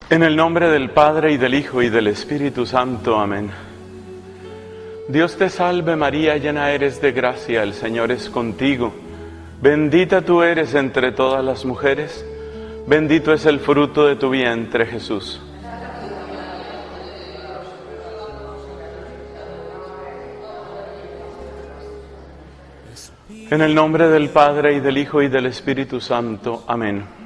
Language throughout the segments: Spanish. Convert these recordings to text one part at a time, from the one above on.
En el nombre del Padre, y del Hijo, y del Espíritu Santo. Amén. Dios te salve María, llena eres de gracia, el Señor es contigo. Bendita tú eres entre todas las mujeres, bendito es el fruto de tu vientre, Jesús. En el nombre del Padre, y del Hijo, y del Espíritu Santo. Amén.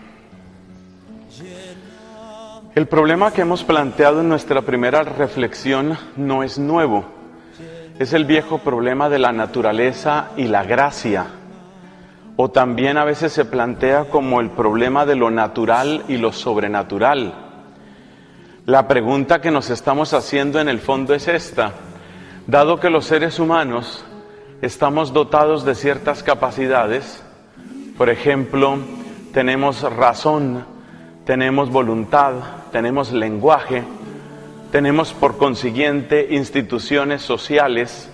El problema que hemos planteado en nuestra primera reflexión no es nuevo. Es el viejo problema de la naturaleza y la gracia. O también a veces se plantea como el problema de lo natural y lo sobrenatural. La pregunta que nos estamos haciendo en el fondo es esta: dado que los seres humanos estamos dotados de ciertas capacidades, por ejemplo, tenemos razón, tenemos voluntad, tenemos lenguaje, tenemos por consiguiente instituciones sociales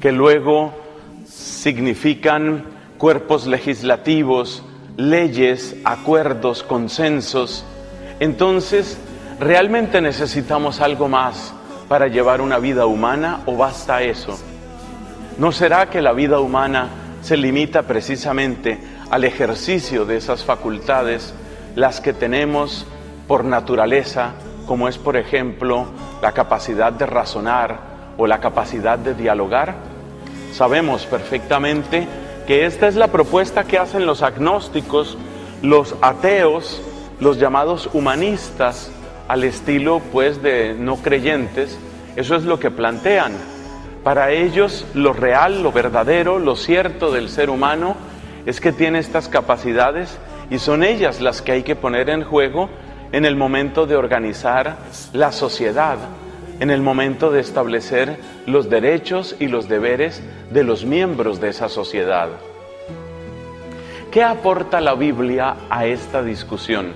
que luego significan cuerpos legislativos, leyes, acuerdos, consensos. Entonces, ¿realmente necesitamos algo más para llevar una vida humana o basta eso? ¿No será que la vida humana se limita precisamente al ejercicio de esas facultades, las que tenemos por naturaleza, como es por ejemplo la capacidad de razonar o la capacidad de dialogar? Sabemos perfectamente que esta es la propuesta que hacen los agnósticos, los ateos, los llamados humanistas, al estilo pues de no creyentes. Eso es lo que plantean. Para ellos lo real, lo verdadero, lo cierto del ser humano es que tiene estas capacidades y son ellas las que hay que poner en juego en el momento de organizar la sociedad, en el momento de establecer los derechos y los deberes de los miembros de esa sociedad. ¿Qué aporta la Biblia a esta discusión?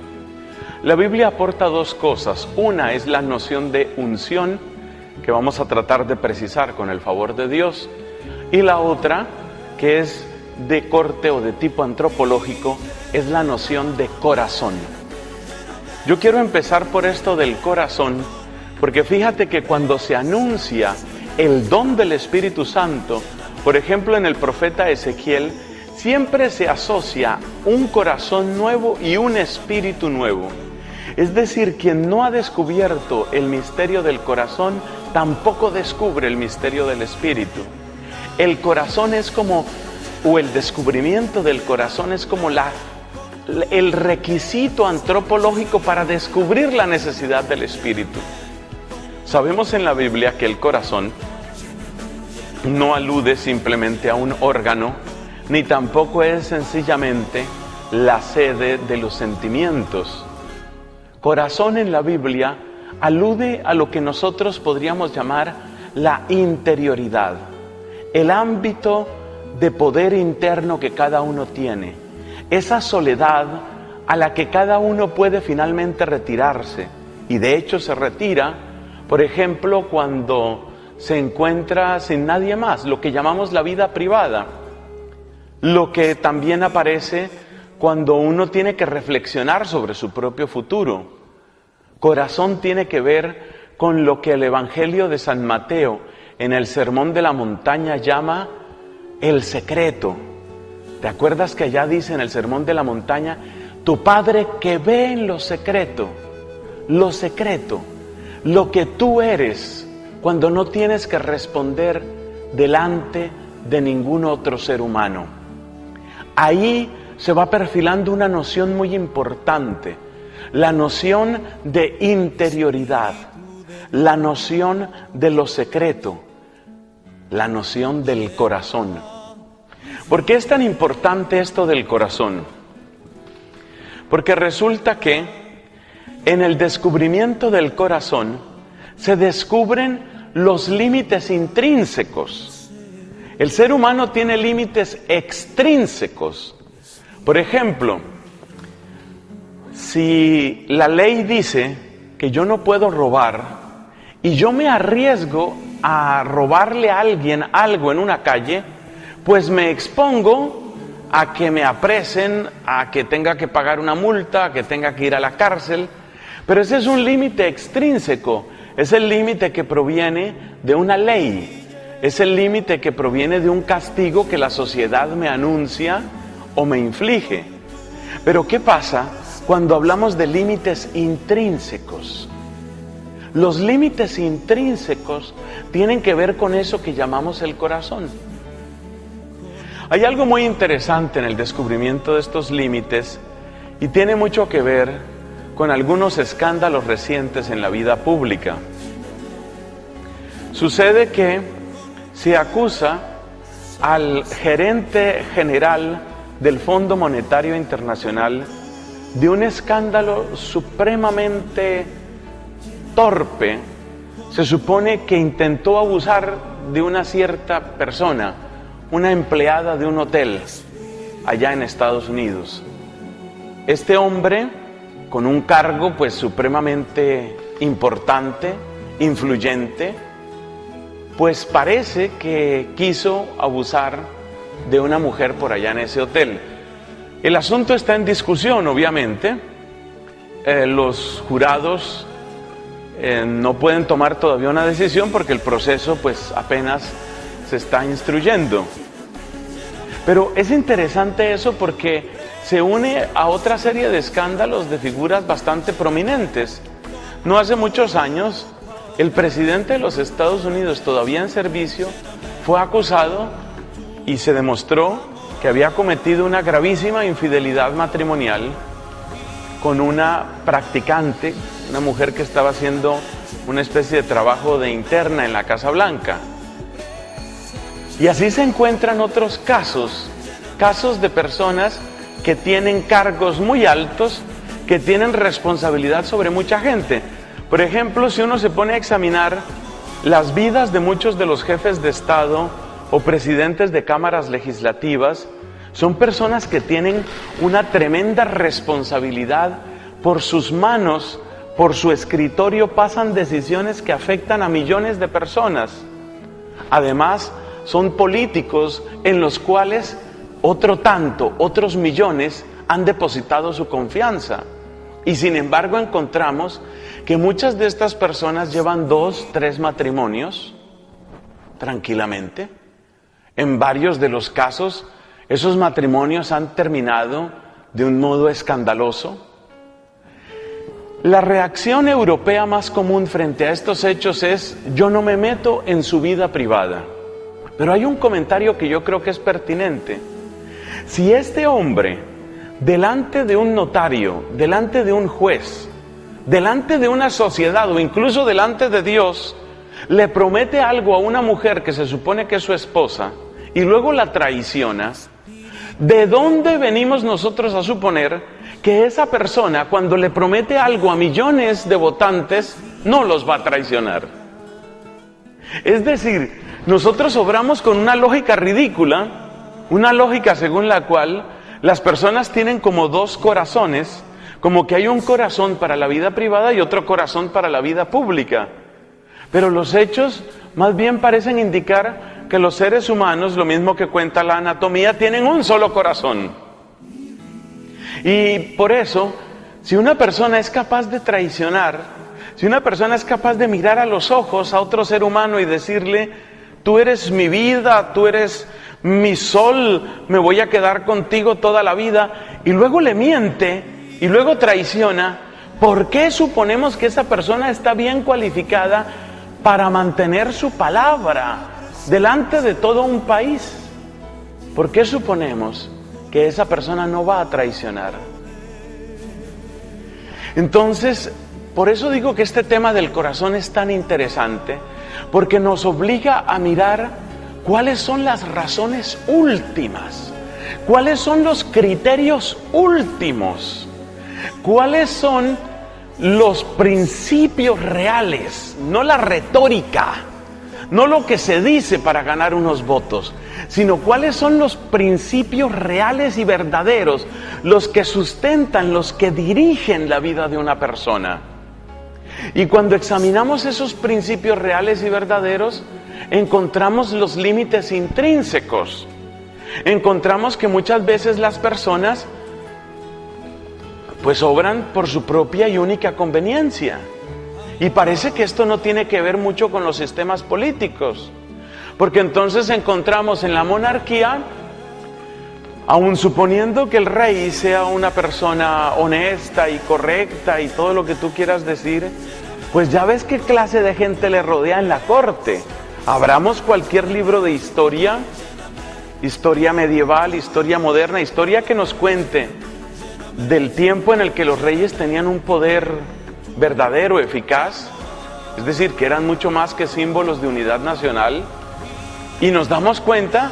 La Biblia aporta dos cosas. Una es la noción de unción, que vamos a tratar de precisar con el favor de Dios, y la otra, que es de corte o de tipo antropológico, es la noción de corazón. Yo quiero empezar por esto del corazón, porque fíjate que cuando se anuncia el don del Espíritu Santo, por ejemplo en el profeta Ezequiel, siempre se asocia un corazón nuevo y un espíritu nuevo. Es decir, quien no ha descubierto el misterio del corazón, tampoco descubre el misterio del espíritu. El corazón es como, o el descubrimiento del corazón es como el requisito antropológico para descubrir la necesidad del espíritu. Sabemos en la Biblia que el corazón no alude simplemente a un órgano, ni tampoco es sencillamente la sede de los sentimientos. Corazón en la Biblia alude a lo que nosotros podríamos llamar la interioridad, el ámbito de poder interno que cada uno tiene, esa soledad a la que cada uno puede finalmente retirarse, y de hecho se retira, por ejemplo, cuando se encuentra sin nadie más, lo que llamamos la vida privada, lo que también aparece cuando uno tiene que reflexionar sobre su propio futuro. Corazón tiene que ver con lo que el Evangelio de San Mateo en el Sermón de la Montaña llama el secreto. ¿Te acuerdas que allá dice en el Sermón de la Montaña, tu Padre que ve en lo secreto, lo que tú eres cuando no tienes que responder delante de ningún otro ser humano? Ahí se va perfilando una noción muy importante, la noción de interioridad, la noción de lo secreto, la noción del corazón. ¿Por qué es tan importante esto del corazón? Porque resulta que en el descubrimiento del corazón se descubren los límites intrínsecos. El ser humano tiene límites extrínsecos. Por ejemplo, si la ley dice que yo no puedo robar y yo me arriesgo a robarle a alguien algo en una calle, pues me expongo a que me apresen, a que tenga que pagar una multa, a que tenga que ir a la cárcel. Pero ese es un límite extrínseco, es el límite que proviene de una ley, es el límite que proviene de un castigo que la sociedad me anuncia o me inflige. Pero ¿qué pasa cuando hablamos de límites intrínsecos? Los límites intrínsecos tienen que ver con eso que llamamos el corazón. Hay algo muy interesante en el descubrimiento de estos límites y tiene mucho que ver con algunos escándalos recientes en la vida pública. Sucede que se acusa al gerente general del Fondo Monetario Internacional de un escándalo supremamente torpe. Se supone que intentó abusar de una cierta persona, una empleada de un hotel allá en Estados Unidos. Este hombre, con un cargo pues supremamente importante, influyente, pues parece que quiso abusar de una mujer por allá en ese hotel. El asunto está en discusión, obviamente. Los jurados no pueden tomar todavía una decisión porque el proceso pues apenas se está instruyendo. Pero es interesante eso porque se une a otra serie de escándalos de figuras bastante prominentes. No hace muchos años, el presidente de los Estados Unidos, todavía en servicio, fue acusado y se demostró que había cometido una gravísima infidelidad matrimonial con una practicante, una mujer que estaba haciendo una especie de trabajo de interna en la Casa Blanca. Y así se encuentran otros casos de personas que tienen cargos muy altos, que tienen responsabilidad sobre mucha gente. Por ejemplo, si uno se pone a examinar las vidas de muchos de los jefes de Estado o presidentes de cámaras legislativas, son personas que tienen una tremenda responsabilidad. Por sus manos, por su escritorio pasan decisiones que afectan a millones de personas. Además, son políticos en los cuales otros millones han depositado su confianza. Y sin embargo encontramos que muchas de estas personas llevan 2, 3 matrimonios tranquilamente. En varios de los casos, esos matrimonios han terminado de un modo escandaloso. La reacción europea más común frente a estos hechos es: yo no me meto en su vida privada. Pero hay un comentario que yo creo que es pertinente. Si este hombre, delante de un notario, delante de un juez, delante de una sociedad o incluso delante de Dios, le promete algo a una mujer que se supone que es su esposa y luego la traiciona, ¿de dónde venimos nosotros a suponer que esa persona, cuando le promete algo a millones de votantes, no los va a traicionar? Es decir, nosotros obramos con una lógica ridícula, una lógica según la cual las personas tienen como 2 corazones, como que hay un corazón para la vida privada y otro corazón para la vida pública. Pero los hechos más bien parecen indicar que los seres humanos, lo mismo que cuenta la anatomía, tienen un solo corazón. Y por eso, si una persona es capaz de traicionar, si una persona es capaz de mirar a los ojos a otro ser humano y decirle: tú eres mi vida, tú eres mi sol, me voy a quedar contigo toda la vida, y luego le miente y luego traiciona, ¿por qué suponemos que esa persona está bien cualificada para mantener su palabra delante de todo un país? ¿Por qué suponemos que esa persona no va a traicionar? Entonces, por eso digo que este tema del corazón es tan interesante, porque nos obliga a mirar cuáles son las razones últimas, cuáles son los criterios últimos, cuáles son los principios reales, no la retórica, no lo que se dice para ganar unos votos, sino cuáles son los principios reales y verdaderos, los que sustentan, los que dirigen la vida de una persona. Y cuando examinamos esos principios reales y verdaderos, encontramos los límites intrínsecos. Encontramos que muchas veces las personas pues obran por su propia y única conveniencia. Y parece que esto no tiene que ver mucho con los sistemas políticos, porque entonces encontramos en la monarquía, aun suponiendo que el rey sea una persona honesta y correcta y todo lo que tú quieras decir, pues ya ves qué clase de gente le rodea en la corte. Abramos cualquier libro de historia, historia medieval, historia moderna, historia que nos cuente del tiempo en el que los reyes tenían un poder verdadero, eficaz, es decir, que eran mucho más que símbolos de unidad nacional, y nos damos cuenta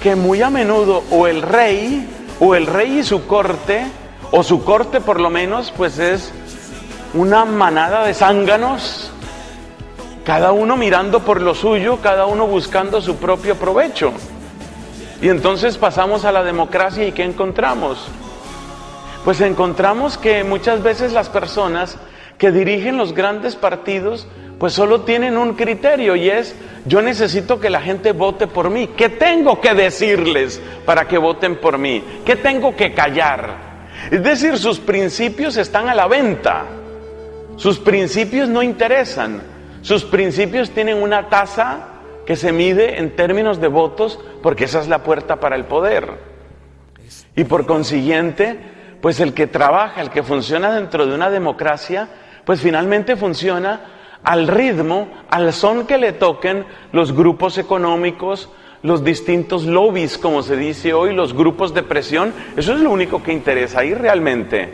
que muy a menudo o el rey y su corte, o su corte por lo menos, pues es una manada de zánganos, cada uno mirando por lo suyo, cada uno buscando su propio provecho. Y entonces pasamos a la democracia, ¿y qué encontramos? Pues encontramos que muchas veces las personas que dirigen los grandes partidos pues solo tienen un criterio, y es: yo necesito que la gente vote por mí. ¿Qué tengo que decirles para que voten por mí? ¿Qué tengo que callar? Es decir, sus principios están a la venta. Sus principios no interesan. Sus principios tienen una tasa que se mide en términos de votos, porque esa es la puerta para el poder. Y por consiguiente, pues el que trabaja, el que funciona dentro de una democracia, pues finalmente funciona al ritmo, al son que le toquen los grupos económicos, los distintos lobbies, como se dice hoy, los grupos de presión. Eso es lo único que interesa ahí realmente.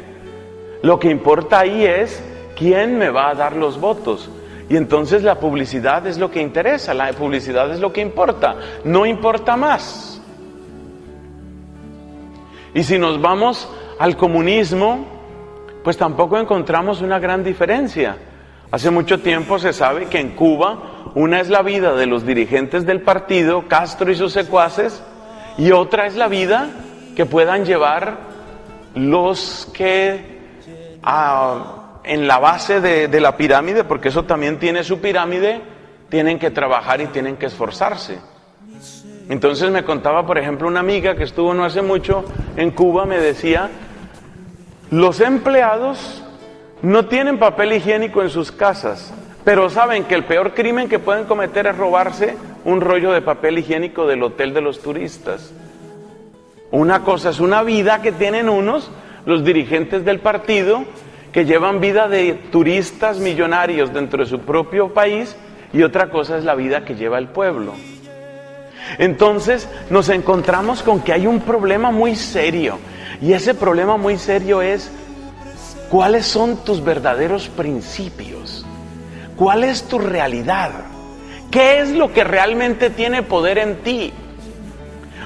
Lo que importa ahí es quién me va a dar los votos. Y entonces la publicidad es lo que interesa, la publicidad es lo que importa, no importa más. Y si nos vamos al comunismo, pues tampoco encontramos una gran diferencia. Hace mucho tiempo se sabe que en Cuba, una es la vida de los dirigentes del partido, Castro y sus secuaces, y otra es la vida que puedan llevar los que en la base de la pirámide, porque eso también tiene su pirámide, tienen que trabajar y tienen que esforzarse. Entonces me contaba, por ejemplo, una amiga que estuvo no hace mucho en Cuba, me decía: los empleados no tienen papel higiénico en sus casas, pero saben que el peor crimen que pueden cometer es robarse un rollo de papel higiénico del hotel de los turistas. Una cosa es una vida que tienen unos, los dirigentes del partido, que llevan vida de turistas millonarios dentro de su propio país, y otra cosa es la vida que lleva el pueblo. Entonces nos encontramos con que hay un problema muy serio, y ese problema muy serio es: ¿cuáles son tus verdaderos principios? ¿Cuál es tu realidad? ¿Qué es lo que realmente tiene poder en ti?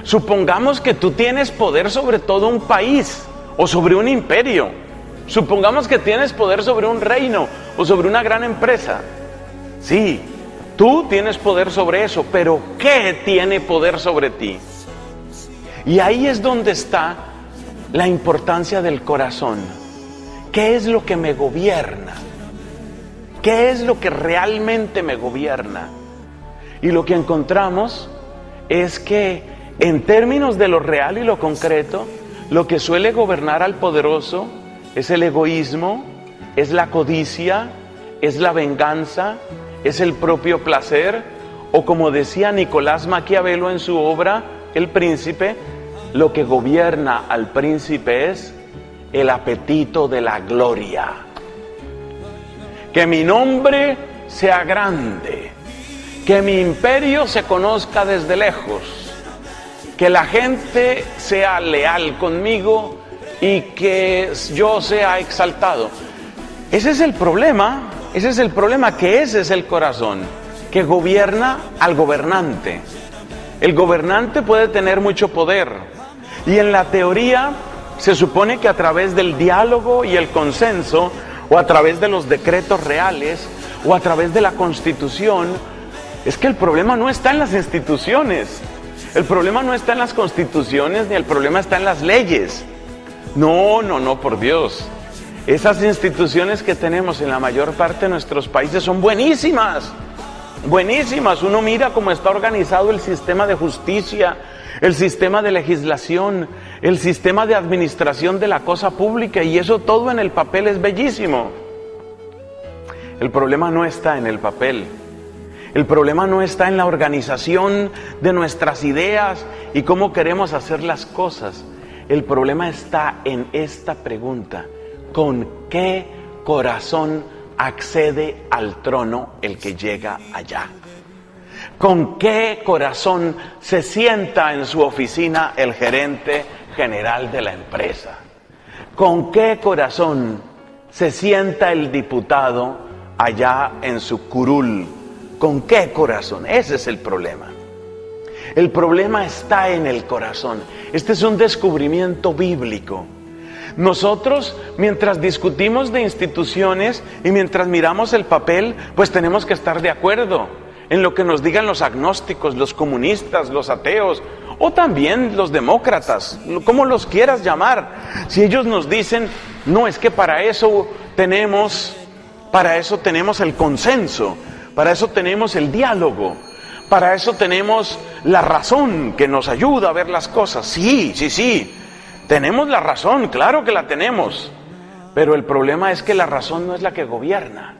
Supongamos que tú tienes poder sobre todo un país o sobre un imperio. Supongamos que tienes poder sobre un reino o sobre una gran empresa. Sí, tú tienes poder sobre eso, pero ¿qué tiene poder sobre ti? Y ahí es donde está la importancia del corazón. ¿Qué es lo que me gobierna? ¿Qué es lo que realmente me gobierna? Y lo que encontramos es que, en términos de lo real y lo concreto, lo que suele gobernar al poderoso es el egoísmo, es la codicia, es la venganza, es el propio placer, o como decía Nicolás Maquiavelo en su obra El Príncipe, lo que gobierna al príncipe es el apetito de la gloria. Que mi nombre sea grande, que mi imperio se conozca desde lejos, que la gente sea leal conmigo y que yo sea exaltado. Ese es el problema, que ese es el corazón, que gobierna al gobernante. El gobernante puede tener mucho poder, y en la teoría se supone que a través del diálogo y el consenso, o a través de los decretos reales, o a través de la Constitución. Es que el problema no está en las instituciones, el problema no está en las constituciones, ni el problema está en las leyes. No, por Dios. Esas instituciones que tenemos en la mayor parte de nuestros países son buenísimas, buenísimas. Uno mira cómo está organizado el sistema de justicia, el sistema de legislación, el sistema de administración de la cosa pública, y eso todo en el papel es bellísimo. El problema no está en el papel. El problema no está en la organización de nuestras ideas y cómo queremos hacer las cosas. El problema está en esta pregunta: ¿con qué corazón accede al trono el que llega allá? ¿Con qué corazón se sienta en su oficina el gerente general de la empresa? ¿Con qué corazón se sienta el diputado allá en su curul? ¿Con qué corazón? Ese es el problema. El problema está en el corazón. Este es un descubrimiento bíblico. Nosotros, mientras discutimos de instituciones y mientras miramos el papel, pues tenemos que estar de acuerdo en lo que nos digan los agnósticos, los comunistas, los ateos, o también los demócratas, como los quieras llamar. Si ellos nos dicen, no, es que para eso tenemos el consenso, para eso tenemos el diálogo, para eso tenemos la razón que nos ayuda a ver las cosas. Sí, tenemos la razón, claro que la tenemos, pero el problema es que la razón no es la que gobierna.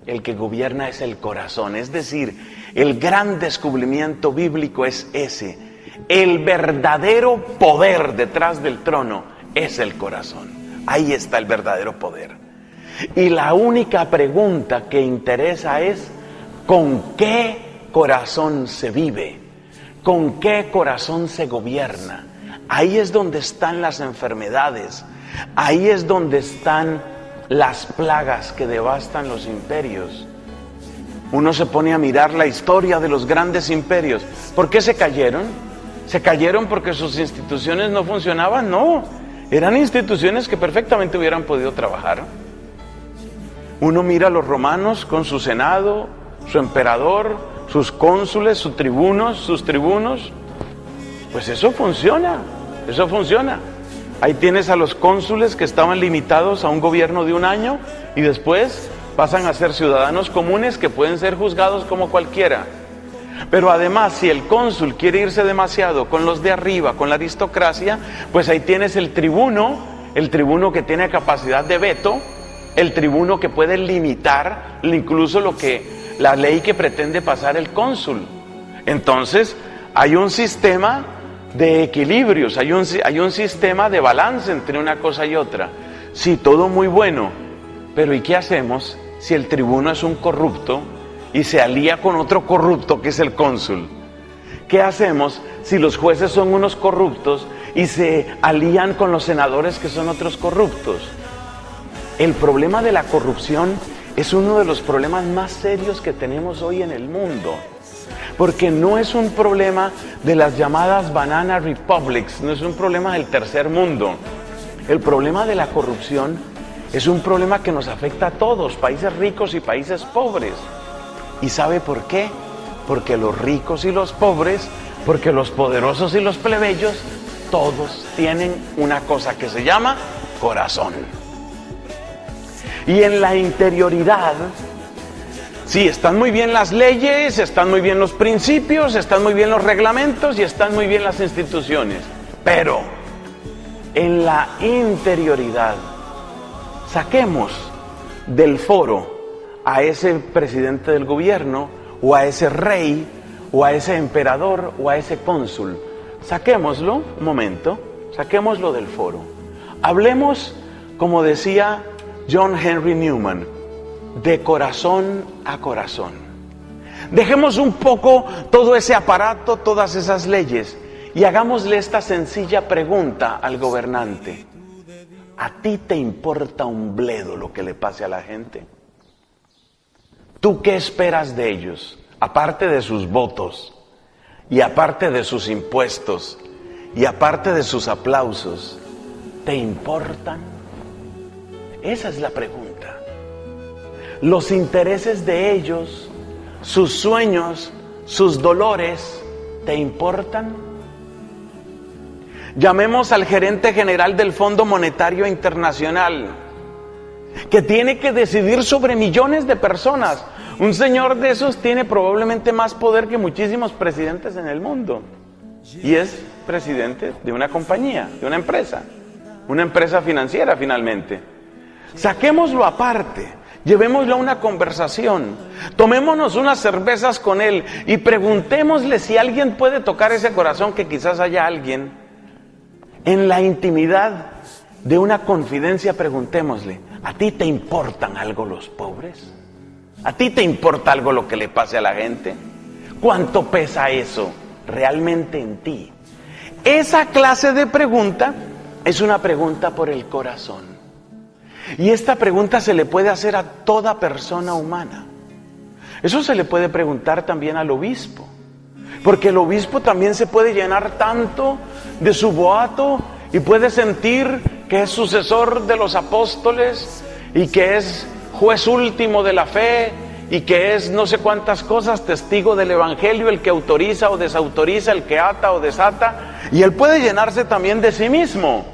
El que gobierna es el corazón. Es decir, el gran descubrimiento bíblico es ese: el verdadero poder detrás del trono es el corazón. Ahí está el verdadero poder. Y la única pregunta que interesa es: ¿con qué corazón se vive? ¿Con qué corazón se gobierna? Ahí es donde están las enfermedades. Ahí es donde están las plagas que devastan los imperios. Uno se pone a mirar la historia de los grandes imperios. ¿Por qué se cayeron? ¿Se cayeron porque sus instituciones no funcionaban? No, eran instituciones que perfectamente hubieran podido trabajar. Uno mira a los romanos con su senado, su emperador, sus cónsules, sus tribunos. Pues eso funciona. Ahí tienes a los cónsules que estaban limitados a un gobierno de un año y después pasan a ser ciudadanos comunes que pueden ser juzgados como cualquiera. Pero además, si el cónsul quiere irse demasiado con los de arriba, con la aristocracia, pues ahí tienes el tribuno que tiene capacidad de veto, el tribuno que puede limitar incluso la ley que pretende pasar el cónsul. Entonces, hay un sistema de equilibrios, hay un sistema de balance entre una cosa y otra. Sí, todo muy bueno, pero ¿y qué hacemos si el tribuno es un corrupto y se alía con otro corrupto que es el cónsul? ¿Qué hacemos si los jueces son unos corruptos y se alían con los senadores que son otros corruptos? El problema de la corrupción es uno de los problemas más serios que tenemos hoy en el mundo. Porque no es un problema de las llamadas banana republics, no es un problema del tercer mundo. El problema de la corrupción es un problema que nos afecta a todos, países ricos y países pobres. ¿Y sabe por qué? Porque los ricos y los pobres, porque los poderosos y los plebeyos, todos tienen una cosa que se llama corazón. Y en la interioridad, sí, están muy bien las leyes, están muy bien los principios, están muy bien los reglamentos y están muy bien las instituciones. Pero en la interioridad, saquemos del foro a ese presidente del gobierno, o a ese rey, o a ese emperador, o a ese cónsul. Saquémoslo, un momento, saquémoslo del foro. Hablemos, como decía John Henry Newman, de corazón a corazón. Dejemos un poco todo ese aparato, todas esas leyes, y hagámosle esta sencilla pregunta al gobernante: ¿a ti te importa un bledo lo que le pase a la gente? ¿Tú qué esperas de ellos? Aparte de sus votos, y aparte de sus impuestos, y aparte de sus aplausos, ¿te importan? Esa es la pregunta. Los intereses de ellos, sus sueños, sus dolores, ¿te importan? Llamemos al gerente general del Fondo Monetario Internacional, que tiene que decidir sobre millones de personas. Un señor de esos tiene probablemente más poder que muchísimos presidentes en el mundo. y es presidente de una compañía, de una empresa financiera finalmente. Saquémoslo aparte, llevémoslo a una conversación, tomémonos unas cervezas con él y preguntémosle si alguien puede tocar ese corazón, que quizás haya alguien en la intimidad de una confidencia. Preguntémosle: ¿a ti te importan algo los pobres? ¿A ti te importa algo lo que le pase a la gente? ¿Cuánto pesa eso realmente en ti? Esa clase de pregunta es una pregunta por el corazón. Y esta pregunta se le puede hacer a toda persona humana. Eso se le puede preguntar también al obispo, porque el obispo también se puede llenar tanto de su boato y puede sentir que es sucesor de los apóstoles y que es juez último de la fe y que es no sé cuántas cosas, testigo del evangelio, el que autoriza o desautoriza, el que ata o desata, y él puede llenarse también de sí mismo.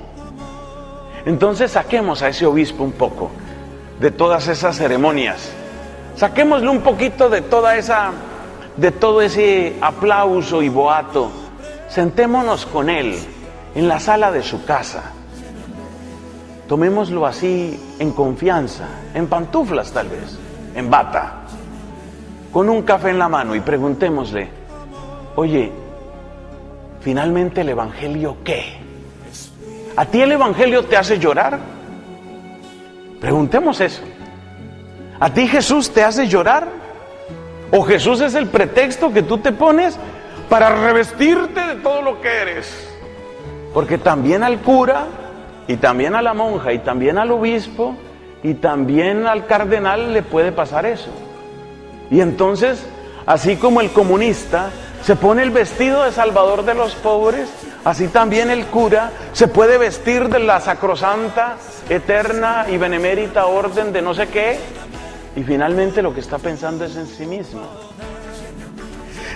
Entonces saquemos a ese obispo un poco de todas esas ceremonias, saquémosle un poquito de todo ese aplauso y boato, sentémonos con él en la sala de su casa, tomémoslo así en confianza, en pantuflas tal vez, en bata, con un café en la mano, y preguntémosle: oye, finalmente el evangelio, ¿qué? ¿A ti el evangelio te hace llorar? Preguntemos eso. ¿A ti Jesús te hace llorar? ¿O Jesús es el pretexto que tú te pones para revestirte de todo lo que eres? Porque también al cura, y también a la monja, y también al obispo, y también al cardenal le puede pasar eso. Y entonces, así como el comunista se pone el vestido de salvador de los pobres, así también el cura se puede vestir de la sacrosanta, eterna y benemérita orden de no sé qué, y finalmente lo que está pensando es en sí mismo.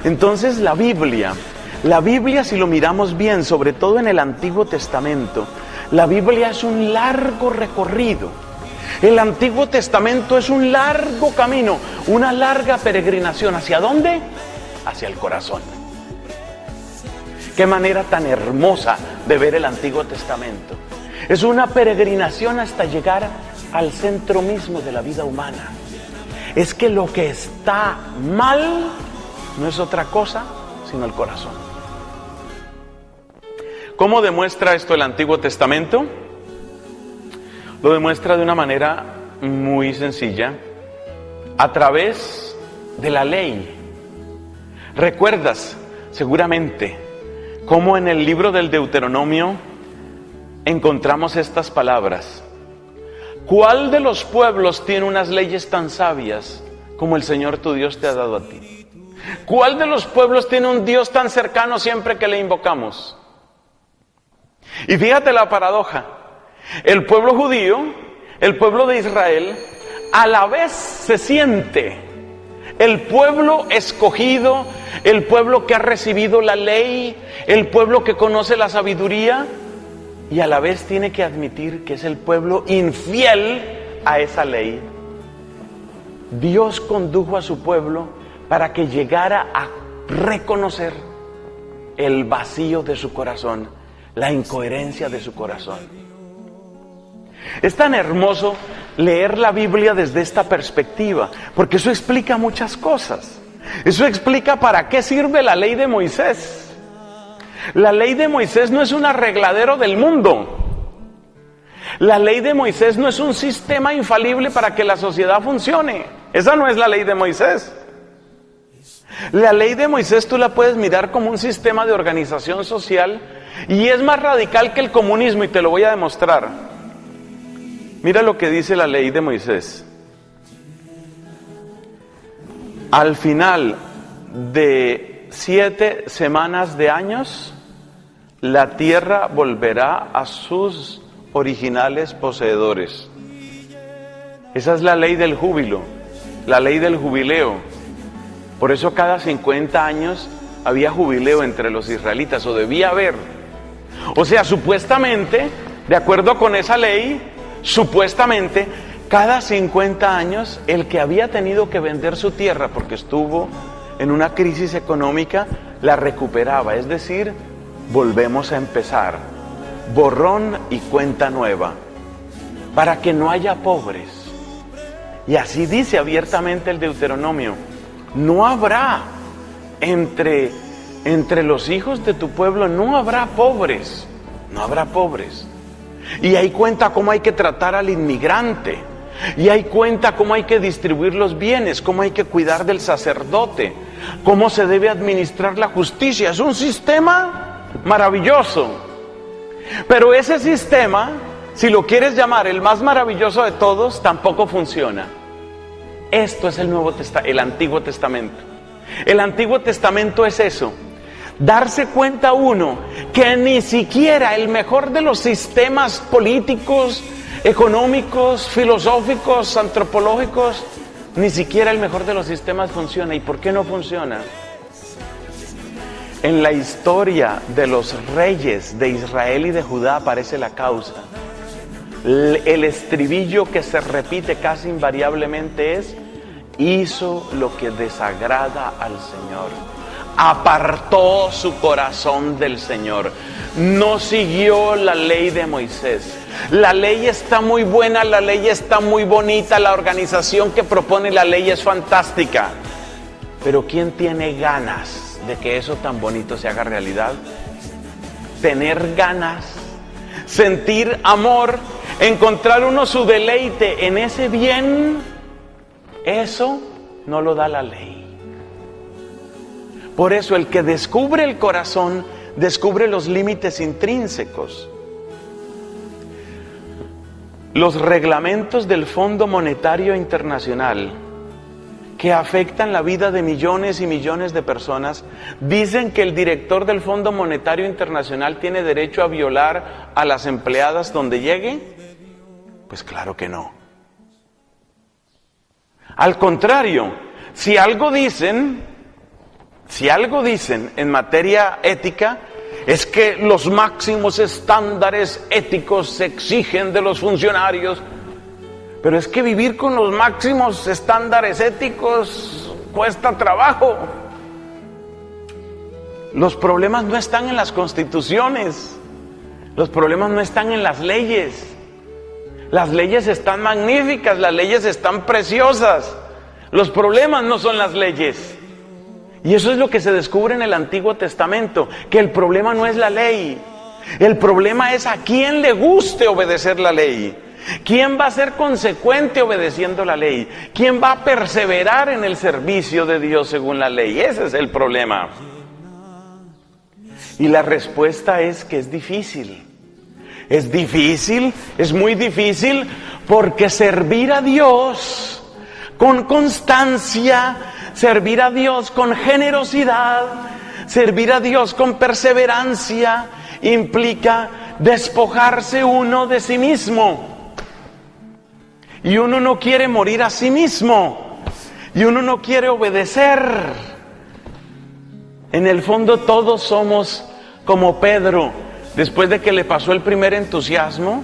Entonces la Biblia, si lo miramos bien, sobre todo en el Antiguo Testamento, la Biblia es un largo recorrido. El Antiguo Testamento es un largo camino, una larga peregrinación. ¿Hacia dónde? Hacia el corazón. Qué manera tan hermosa de ver el Antiguo Testamento. Es una peregrinación hasta llegar al centro mismo de la vida humana. Es que lo que está mal no es otra cosa sino el corazón. ¿Cómo demuestra esto el Antiguo Testamento? Lo demuestra de una manera muy sencilla, a través de la ley. ¿Recuerdas seguramente cómo en el libro del Deuteronomio encontramos estas palabras? ¿Cuál de los pueblos tiene unas leyes tan sabias como el Señor tu Dios te ha dado a ti? ¿Cuál de los pueblos tiene un Dios tan cercano siempre que le invocamos? Y fíjate la paradoja. El pueblo judío, el pueblo de Israel, a la vez se siente el pueblo escogido, el pueblo que ha recibido la ley, el pueblo que conoce la sabiduría, y a la vez tiene que admitir que es el pueblo infiel a esa ley. Dios condujo a su pueblo para que llegara a reconocer el vacío de su corazón, la incoherencia de su corazón. Es tan hermoso leer la Biblia desde esta perspectiva, porque eso explica muchas cosas. Eso explica para qué sirve la ley de Moisés. La ley de Moisés no es un arregladero del mundo. La ley de Moisés no es un sistema infalible para que la sociedad funcione. Esa no es la ley de Moisés. La ley de Moisés tú la puedes mirar como un sistema de organización social, y es más radical que el comunismo, y te lo voy a demostrar. Mira lo que dice la ley de Moisés. Al final de 7 semanas de años, la tierra volverá a sus originales poseedores. Esa es la ley del júbilo, la ley del jubileo. Por eso cada 50 años había jubileo entre los israelitas, o debía haber. O sea, supuestamente, de acuerdo con esa ley, supuestamente, cada 50 años, el que había tenido que vender su tierra porque estuvo en una crisis económica, la recuperaba. Es decir, volvemos a empezar, borrón y cuenta nueva, para que no haya pobres. Y así dice abiertamente el Deuteronomio: no habrá entre los hijos de tu pueblo, no habrá pobres, no habrá pobres. Y ahí cuenta cómo hay que tratar al inmigrante, y ahí cuenta cómo hay que distribuir los bienes, cómo hay que cuidar del sacerdote, cómo se debe administrar la justicia. Es un sistema maravilloso. Pero ese sistema, si lo quieres llamar el más maravilloso de todos, tampoco funciona. Esto es el Antiguo Testamento. El Antiguo Testamento es eso: darse cuenta uno que ni siquiera el mejor de los sistemas políticos, económicos, filosóficos, antropológicos, ni siquiera el mejor de los sistemas funciona. ¿Y por qué no funciona? En la historia de los reyes de Israel y de Judá aparece la causa. El estribillo que se repite casi invariablemente es: hizo lo que desagrada al Señor, apartó su corazón del Señor, no siguió la ley de Moisés. La ley está muy buena, la ley está muy bonita, la organización que propone la ley es fantástica, pero ¿quién tiene ganas de que eso tan bonito se haga realidad? Tener ganas, sentir amor, encontrar uno su deleite en ese bien, eso no lo da la ley. Por eso el que descubre el corazón descubre los límites intrínsecos. Los reglamentos del Fondo Monetario Internacional, que afectan la vida de millones y millones de personas, dicen que el director del Fondo Monetario Internacional tiene derecho a violar a las empleadas donde llegue. Pues claro que no. Al contrario, si algo dicen en materia ética, es que los máximos estándares éticos se exigen de los funcionarios. Pero es que vivir con los máximos estándares éticos cuesta trabajo. Los problemas no están en las constituciones, los problemas no están en las leyes. Las leyes están magníficas, las leyes están preciosas. Los problemas no son las leyes. Y eso es lo que se descubre en el Antiguo Testamento, que el problema no es la ley. El problema es a quién le guste obedecer la ley. ¿Quién va a ser consecuente obedeciendo la ley? ¿Quién va a perseverar en el servicio de Dios según la ley? Ese es el problema. Y la respuesta es que es difícil. Es difícil, es muy difícil, porque servir a Dios con constancia, servir a Dios con generosidad, servir a Dios con perseverancia, implica despojarse uno de sí mismo. Y uno no quiere morir a sí mismo, y uno no quiere obedecer. En el fondo todos somos como Pedro. Después de que le pasó el primer entusiasmo,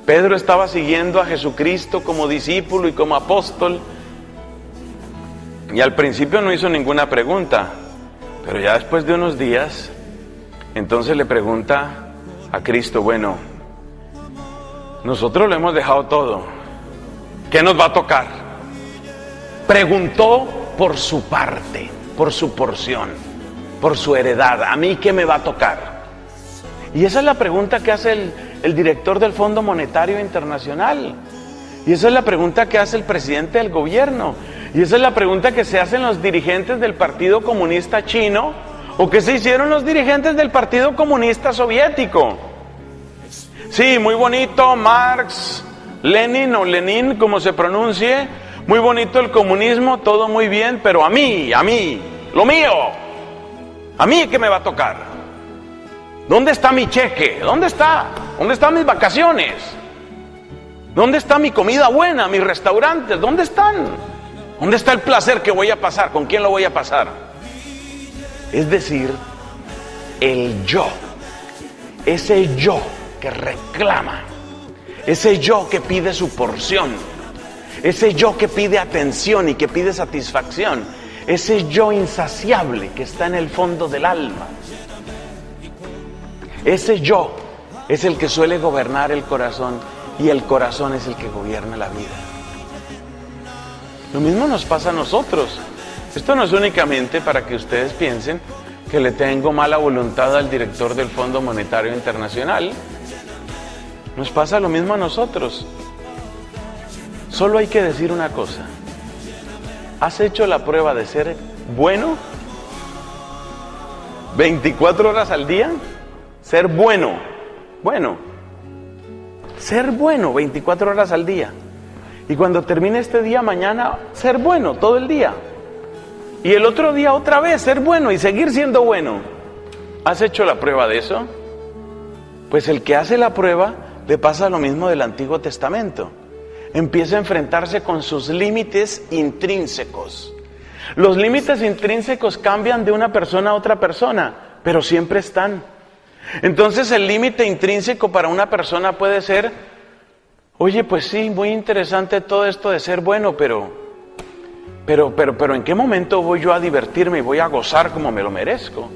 Pedro estaba siguiendo a Jesucristo como discípulo y como apóstol, y al principio no hizo ninguna pregunta, pero ya después de unos días, entonces le pregunta a Cristo: bueno, nosotros lo hemos dejado todo, ¿qué nos va a tocar? Preguntó por su parte, por su porción, por su heredad. ¿A mí qué me va a tocar? Y esa es la pregunta que hace el director del Fondo Monetario Internacional. Y esa es la pregunta que hace el presidente del gobierno. Y esa es la pregunta que se hacen los dirigentes del Partido Comunista Chino, o que se hicieron los dirigentes del Partido Comunista Soviético. Sí, muy bonito Marx, Lenin o Lenin, como se pronuncie, muy bonito el comunismo, todo muy bien, pero a mí, lo mío, ¿a mí qué me va a tocar? ¿Dónde está mi cheque? ¿Dónde están mis vacaciones? ¿Dónde está mi comida buena, mis restaurantes? ¿Dónde están? ¿Dónde está el placer que voy a pasar? ¿Con quién lo voy a pasar? Es decir, el yo, ese yo que reclama, ese yo que pide su porción, ese yo que pide atención y que pide satisfacción, ese yo insaciable que está en el fondo del alma. Ese yo es el que suele gobernar el corazón y el corazón es el que gobierna la vida. Lo mismo nos pasa a nosotros. Esto no es únicamente para que ustedes piensen que le tengo mala voluntad al director del Fondo Monetario Internacional. Nos pasa lo mismo a nosotros. Solo hay que decir una cosa. ¿Has hecho la prueba de ser bueno? 24 horas al día. Ser bueno. Bueno. Ser bueno 24 horas al día. Y cuando termine este día, mañana, ser bueno todo el día. Y el otro día otra vez ser bueno y seguir siendo bueno. ¿Has hecho la prueba de eso? Pues el que hace la prueba le pasa lo mismo del Antiguo Testamento. Empieza a enfrentarse con sus límites intrínsecos. Los límites intrínsecos cambian de una persona a otra persona, pero siempre están. Entonces el límite intrínseco para una persona puede ser: oye, pues sí, muy interesante todo esto de ser bueno, pero ¿en qué momento voy yo a divertirme y voy a gozar como me lo merezco?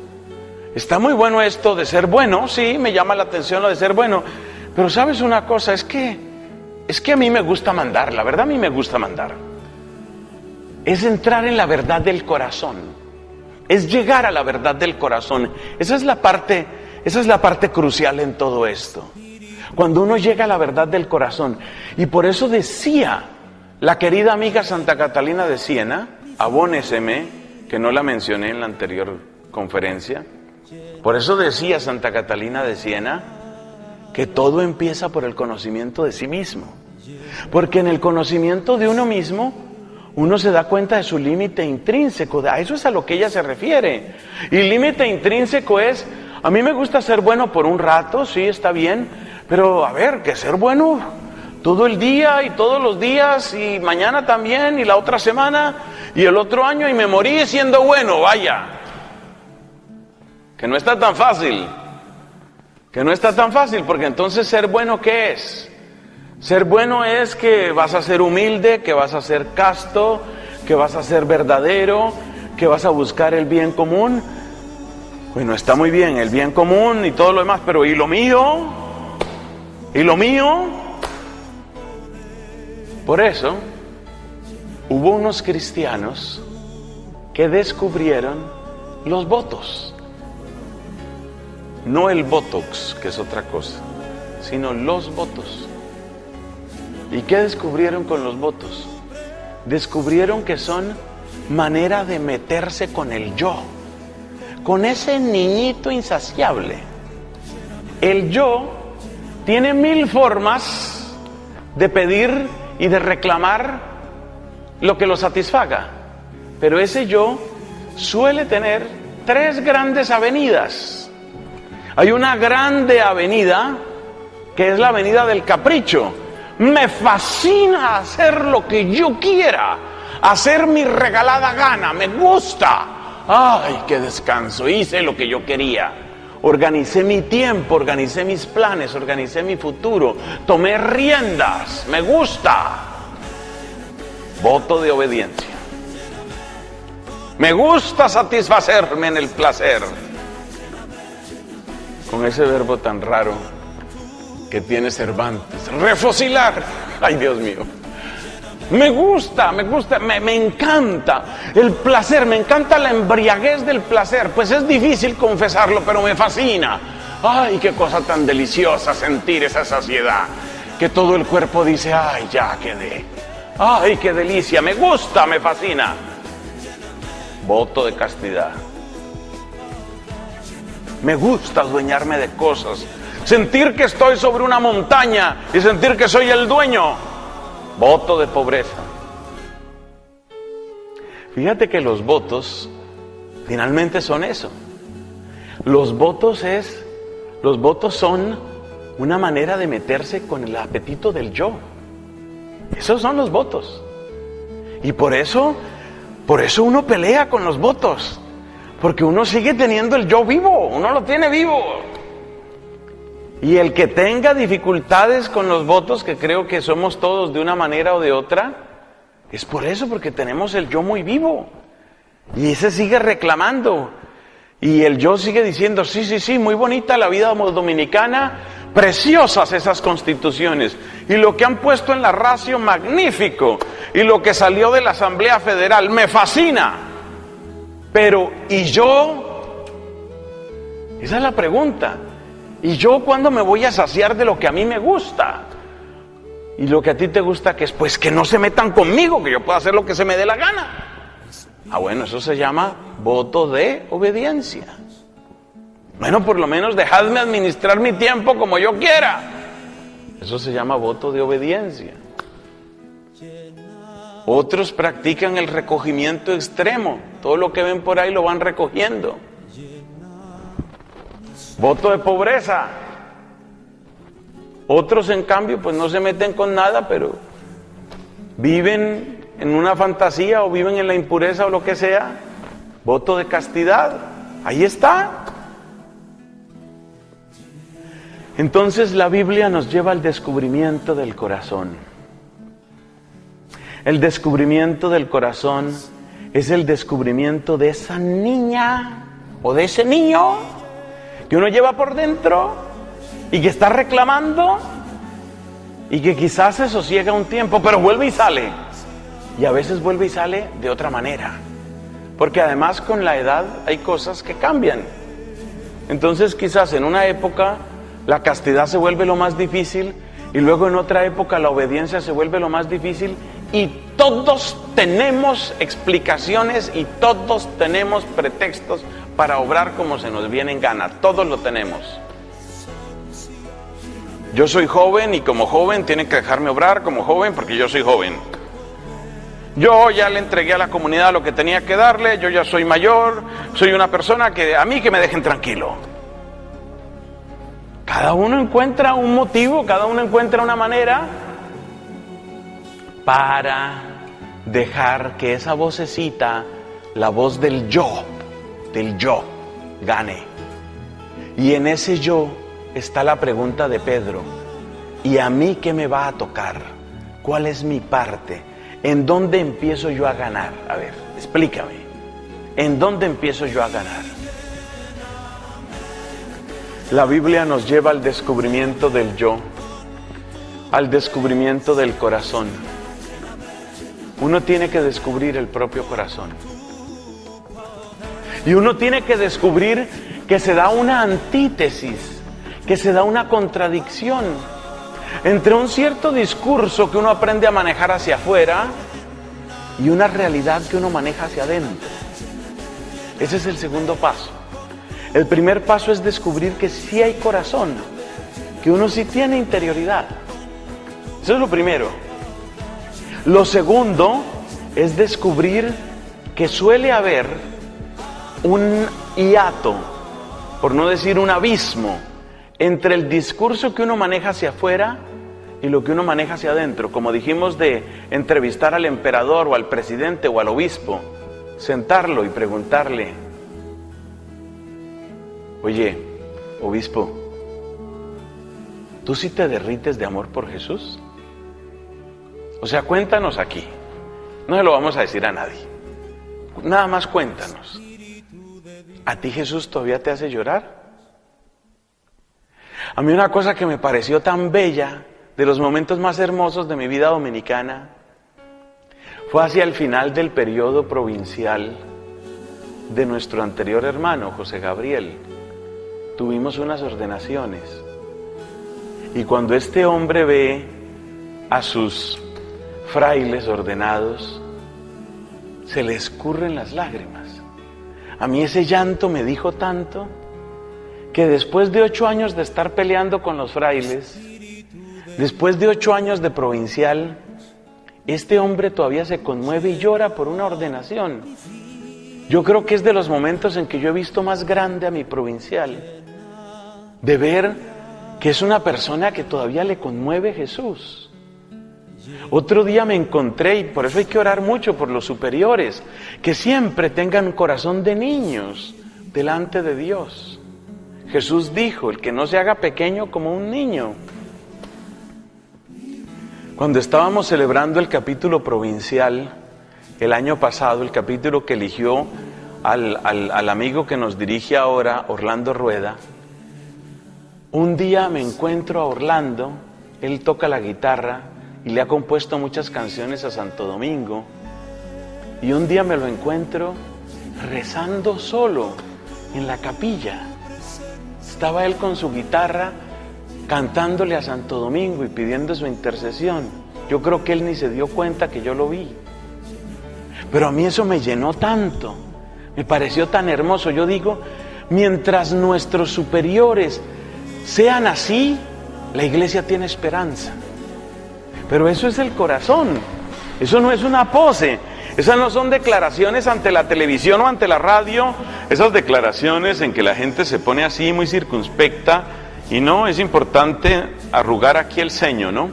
Está muy bueno esto de ser bueno, sí, me llama la atención lo de ser bueno, pero ¿sabes una cosa? Es que a mí me gusta mandar, la verdad a mí me gusta mandar. Es entrar en la verdad del corazón, es llegar a la verdad del corazón. Esa es la parte crucial en todo esto. Cuando uno llega a la verdad del corazón, y por eso decía la querida amiga Santa Catalina de Siena, abóneseme, que no la mencioné en la anterior conferencia, por eso decía Santa Catalina de Siena que todo empieza por el conocimiento de sí mismo. Porque en el conocimiento de uno mismo, uno se da cuenta de su límite intrínseco. A eso es a lo que ella se refiere. Y límite intrínseco es: a mí me gusta ser bueno por un rato, sí, está bien, pero a ver, que ser bueno todo el día y todos los días y mañana también y la otra semana y el otro año y me morí siendo bueno, vaya. Que no está tan fácil. Que no está tan fácil, porque entonces ser bueno, ¿qué es? Ser bueno es que vas a ser humilde, que vas a ser casto, que vas a ser verdadero, que vas a buscar el bien común. Bueno, está muy bien el bien común y todo lo demás, pero ¿y lo mío? ¿Y lo mío? Por eso, hubo unos cristianos que descubrieron los votos. No el botox, que es otra cosa, sino los votos. ¿Y qué descubrieron con los votos? Descubrieron que son manera de meterse con el yo, con ese niñito insaciable. El yo tiene 1000 formas de pedir y de reclamar lo que lo satisfaga, pero ese yo suele tener 3 grandes avenidas. Hay una grande avenida que es la avenida del capricho. Me fascina hacer lo que yo quiera, hacer mi regalada gana, me gusta. Ay, qué descanso, hice lo que yo quería. Organicé mi tiempo, organicé mis planes, organicé mi futuro, tomé riendas, me gusta. Voto de obediencia. Me gusta satisfacerme en el placer. Con ese verbo tan raro que tiene Cervantes, refocilar. Ay, Dios mío. Me gusta, me encanta el placer, me encanta la embriaguez del placer. Pues es difícil confesarlo, pero me fascina. Ay, qué cosa tan deliciosa sentir esa saciedad, que todo el cuerpo dice: ay, ya quedé. Ay, qué delicia, me gusta, me fascina. Voto de castidad. Me gusta adueñarme de cosas, sentir que estoy sobre una montaña y sentir que soy el dueño. Voto de pobreza. Fíjate que los votos finalmente son eso. Los votos son una manera de meterse con el apetito del yo. Esos son los votos. Y por eso uno pelea con los votos. Porque uno sigue teniendo el yo vivo, uno lo tiene vivo. Y el que tenga dificultades con los votos, que creo que somos todos de una manera o de otra, es por eso, porque tenemos el yo muy vivo. Y ese sigue reclamando. Y el yo sigue diciendo, sí, muy bonita la vida dominicana, preciosas esas constituciones. Y lo que han puesto en la ratio, magnífico. Y lo que salió de la Asamblea Federal, me fascina. Pero, ¿y yo? Esa es la pregunta. ¿Y yo cuándo me voy a saciar de lo que a mí me gusta? Y lo que a ti te gusta, que es, pues que no se metan conmigo, que yo pueda hacer lo que se me dé la gana. Ah, bueno, eso se llama voto de obediencia. Bueno, por lo menos dejadme administrar mi tiempo como yo quiera. Eso se llama voto de obediencia. Otros practican el recogimiento extremo. Todo lo que ven por ahí lo van recogiendo. Voto de pobreza. Otros, en cambio, pues no se meten con nada, pero viven en una fantasía o viven en la impureza o lo que sea. Voto de castidad. Ahí está. Entonces la Biblia nos lleva al descubrimiento del corazón. El descubrimiento del corazón es el descubrimiento de esa niña o de ese niño que uno lleva por dentro y que está reclamando y que quizás se sosiega un tiempo, pero vuelve y sale. Y a veces vuelve y sale de otra manera. Porque además con la edad hay cosas que cambian. Entonces quizás en una época la castidad se vuelve lo más difícil y luego en otra época la obediencia se vuelve lo más difícil, y todos tenemos explicaciones y todos tenemos pretextos para obrar como se nos viene en gana. Todos lo tenemos. Yo soy joven y como joven tienen que dejarme obrar como joven porque yo soy joven. Yo ya le entregué a la comunidad lo que tenía que darle, yo ya soy mayor, soy una persona que a mí que me dejen tranquilo. Cada uno encuentra un motivo, cada uno encuentra una manera para dejar que esa vocecita, la voz del yo, gane. Y en ese yo está la pregunta de Pedro: ¿y a mí qué me va a tocar? ¿Cuál es mi parte? ¿En dónde empiezo yo a ganar? A ver, explícame. ¿En dónde empiezo yo a ganar? La Biblia nos lleva al descubrimiento del yo, al descubrimiento del corazón. Uno tiene que descubrir el propio corazón. Y uno tiene que descubrir que se da una antítesis, que se da una contradicción entre un cierto discurso que uno aprende a manejar hacia afuera y una realidad que uno maneja hacia adentro. Ese es el segundo paso. El primer paso es descubrir que sí hay corazón, que uno sí tiene interioridad. Eso es lo primero. Lo segundo es descubrir que suele haber un hiato, por no decir un abismo, entre el discurso que uno maneja hacia afuera y lo que uno maneja hacia adentro. Como dijimos de entrevistar al emperador o al presidente o al obispo, sentarlo y preguntarle: oye, obispo, ¿tú sí te derrites de amor por Jesús? O sea, cuéntanos aquí. No se lo vamos a decir a nadie. Nada más cuéntanos. ¿A ti Jesús todavía te hace llorar? A mí una cosa que me pareció tan bella, de los momentos más hermosos de mi vida dominicana, fue hacia el final del periodo provincial de nuestro anterior hermano, José Gabriel. Tuvimos unas ordenaciones. Y cuando este hombre ve a sus frailes ordenados, se le escurren las lágrimas. A mí ese llanto me dijo tanto que después de 8 años de estar peleando con los frailes, después de 8 años de provincial, este hombre todavía se conmueve y llora por una ordenación. Yo creo que es de los momentos en que yo he visto más grande a mi provincial, de ver que es una persona que todavía le conmueve Jesús. Otro día me encontré, y por eso hay que orar mucho por los superiores, que siempre tengan corazón de niños delante de Dios. Jesús dijo: el que no se haga pequeño como un niño. Cuando estábamos celebrando el capítulo provincial, el año pasado, el capítulo que eligió al amigo que nos dirige ahora, Orlando Rueda. Un día me encuentro a Orlando, él toca la guitarra y le ha compuesto muchas canciones a Santo Domingo, y un día me lo encuentro rezando solo en la capilla. Estaba él con su guitarra cantándole a Santo Domingo y pidiendo su intercesión. Yo creo que él ni se dio cuenta que yo lo vi, pero a mí eso me llenó tanto, me pareció tan hermoso. Yo digo, mientras nuestros superiores sean así, la iglesia tiene esperanza. Pero eso es el corazón, eso no es una pose, esas no son declaraciones ante la televisión o ante la radio, esas declaraciones en que la gente se pone así muy circunspecta, y no, es importante arrugar aquí el ceño, ¿no?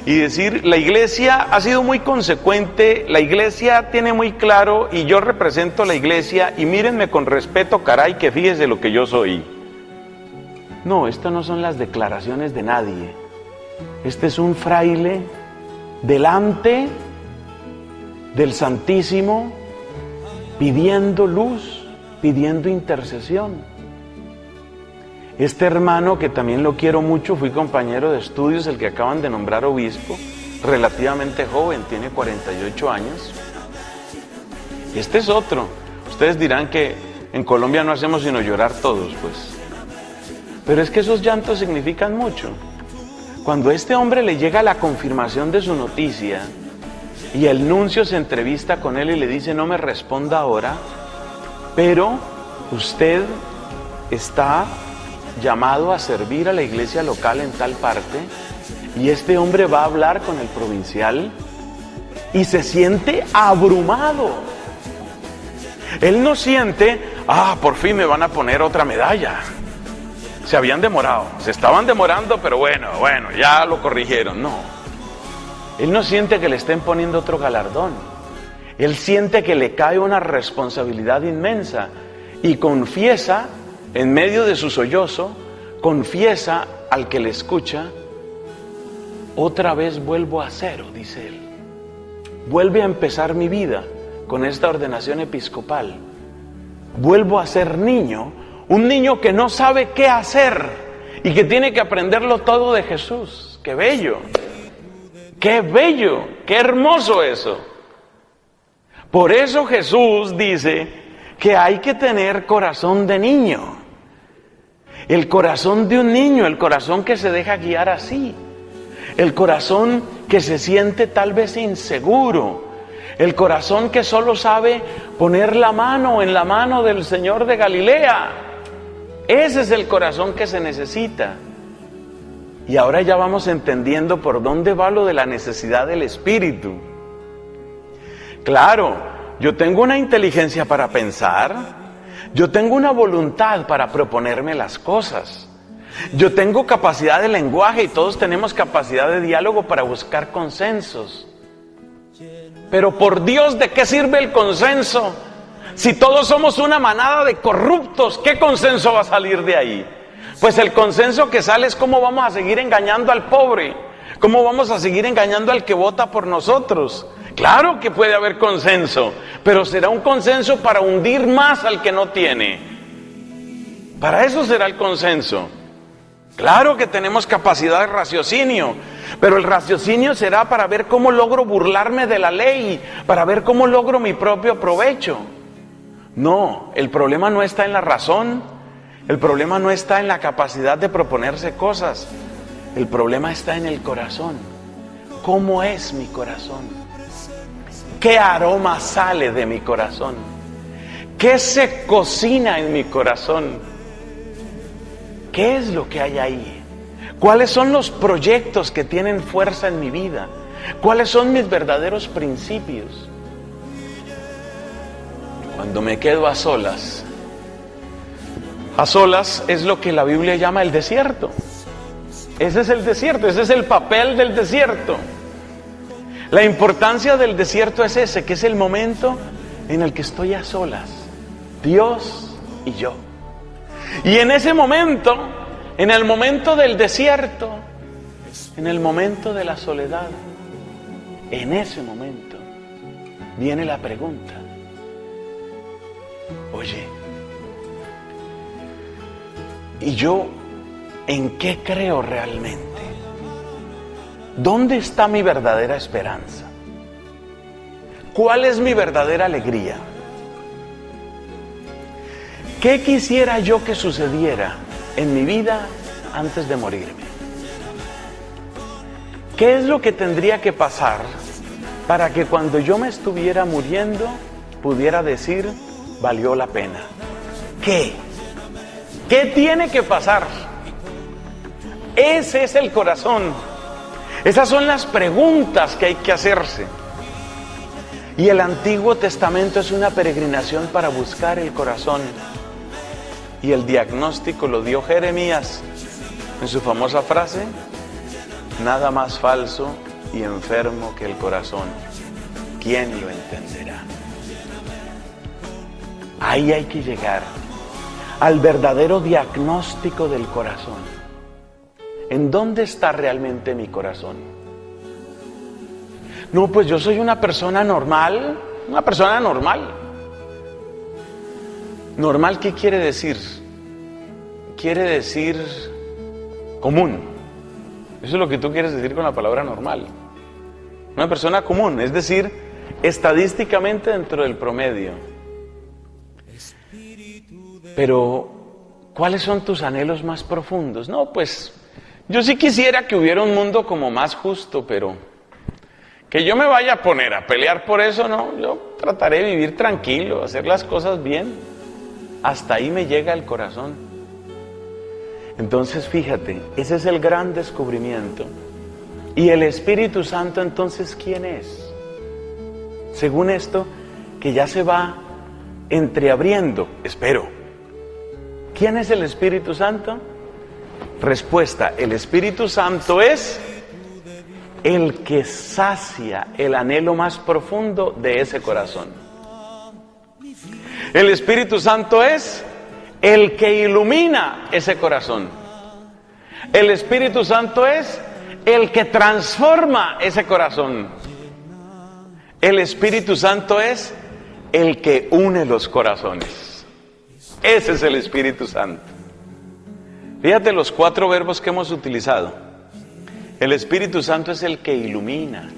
Y decir, la iglesia ha sido muy consecuente, la iglesia tiene muy claro, y yo represento la iglesia, y mírenme con respeto, caray, que fíjese lo que yo soy. No, estas no son las declaraciones de nadie. Este es un fraile delante del Santísimo, pidiendo luz, pidiendo intercesión. Este hermano, que también lo quiero mucho, fui compañero de estudios, el que acaban de nombrar obispo, relativamente joven, tiene 48 años. Este es otro. Ustedes dirán que en Colombia no hacemos sino llorar todos, pues. Pero es que esos llantos significan mucho. Cuando a este hombre le llega la confirmación de su noticia y el nuncio se entrevista con él y le dice, no me responda ahora, pero usted está llamado a servir a la iglesia local en tal parte, y este hombre va a hablar con el provincial y se siente abrumado. Él no siente, por fin me van a poner otra medalla. Se habían demorado, se estaban demorando, pero bueno, ya lo corrigieron. No, él no siente que le estén poniendo otro galardón. Él siente que le cae una responsabilidad inmensa y confiesa, en medio de su sollozo, confiesa al que le escucha, otra vez vuelvo a cero, dice él. Vuelve a empezar mi vida con esta ordenación episcopal. Vuelvo a ser niño, un niño que no sabe qué hacer y que tiene que aprenderlo todo de Jesús. ¡Qué bello! ¡Qué bello! ¡Qué hermoso eso! Por eso Jesús dice que hay que tener corazón de niño. El corazón de un niño, el corazón que se deja guiar así. El corazón que se siente tal vez inseguro. El corazón que solo sabe poner la mano en la mano del Señor de Galilea. Ese es el corazón que se necesita. Y ahora ya vamos entendiendo por dónde va lo de la necesidad del Espíritu. Claro, yo tengo una inteligencia para pensar, yo tengo una voluntad para proponerme las cosas, yo tengo capacidad de lenguaje y todos tenemos capacidad de diálogo para buscar consensos. Pero por Dios, ¿de qué sirve el consenso? Si todos somos una manada de corruptos, ¿qué consenso va a salir de ahí? Pues el consenso que sale es cómo vamos a seguir engañando al pobre, cómo vamos a seguir engañando al que vota por nosotros. Claro que puede haber consenso, pero será un consenso para hundir más al que no tiene. Para eso será el consenso. Claro que tenemos capacidad de raciocinio, pero el raciocinio será para ver cómo logro burlarme de la ley, para ver cómo logro mi propio provecho. No, el problema no está en la razón, el problema no está en la capacidad de proponerse cosas, el problema está en el corazón. ¿Cómo es mi corazón? ¿Qué aroma sale de mi corazón? ¿Qué se cocina en mi corazón? ¿Qué es lo que hay ahí? ¿Cuáles son los proyectos que tienen fuerza en mi vida? ¿Cuáles son mis verdaderos principios? Cuando me quedo a solas es lo que la Biblia llama el desierto. Ese es el desierto, ese es el papel del desierto. La importancia del desierto es ese, que es el momento en el que estoy a solas, Dios y yo. Y en ese momento, en el momento del desierto, en el momento de la soledad, en ese momento, viene la pregunta: oye, ¿y yo en qué creo realmente? ¿Dónde está mi verdadera esperanza? ¿Cuál es mi verdadera alegría? ¿Qué quisiera yo que sucediera en mi vida antes de morirme? ¿Qué es lo que tendría que pasar para que cuando yo me estuviera muriendo pudiera decir, valió la pena? ¿Qué? ¿Qué tiene que pasar? Ese es el corazón. Esas son las preguntas que hay que hacerse. Y el Antiguo Testamento es una peregrinación para buscar el corazón. Y el diagnóstico lo dio Jeremías en su famosa frase: nada más falso y enfermo que el corazón, ¿quién lo entenderá? Ahí hay que llegar, al verdadero diagnóstico del corazón. ¿En dónde está realmente mi corazón? No, pues yo soy una persona normal, una persona normal. ¿Normal qué quiere decir? Quiere decir común. Eso es lo que tú quieres decir con la palabra normal. Una persona común, es decir, estadísticamente dentro del promedio. Pero, ¿cuáles son tus anhelos más profundos? No, pues, yo sí quisiera que hubiera un mundo como más justo, pero que yo me vaya a poner a pelear por eso, no. Yo trataré de vivir tranquilo, hacer las cosas bien. Hasta ahí me llega el corazón. Entonces, fíjate, ese es el gran descubrimiento. ¿Y el Espíritu Santo entonces quién es? Según esto, que ya se va entreabriendo, espero. ¿Quién es el Espíritu Santo? Respuesta: el Espíritu Santo es el que sacia el anhelo más profundo de ese corazón. El Espíritu Santo es el que ilumina ese corazón. El Espíritu Santo es el que transforma ese corazón. El Espíritu Santo es el que une los corazones. Ese es el Espíritu Santo. Fíjate los 4 verbos que hemos utilizado. El Espíritu Santo es el que ilumina.